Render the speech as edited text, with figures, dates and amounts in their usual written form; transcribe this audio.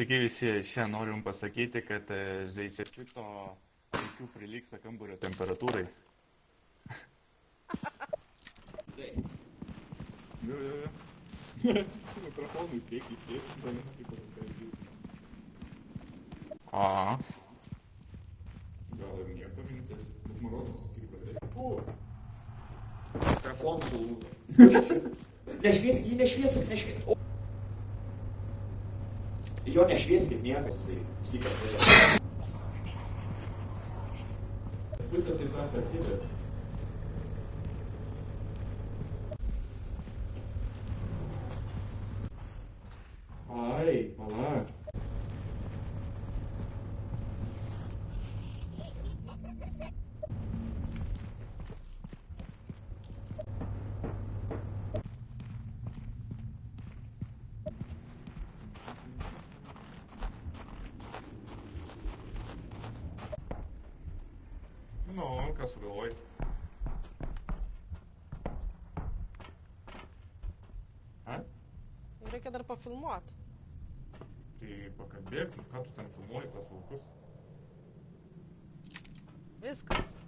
Sveiki visi, šiandien noriu jums pasakyti, kad Zeicefito IQ prilygsta kambario temperatūrai. Jo. Su mikrofonu į priekį tiesiai, tai kaip pavyzdys. Gal ir nieko mintis, bet Marodas kaip pradėjo. Mikrofon sulūžo. Nešviesk. Jo nešvieskit niekas, jisai kas važiavo. Pusė taip pat atidė. Ai, pala. Nu, ką sugalvojai? Reikia dar pafilmuoti. Tai pakalbėk, ką tu ten filmuoji, tos laukus? Viskas.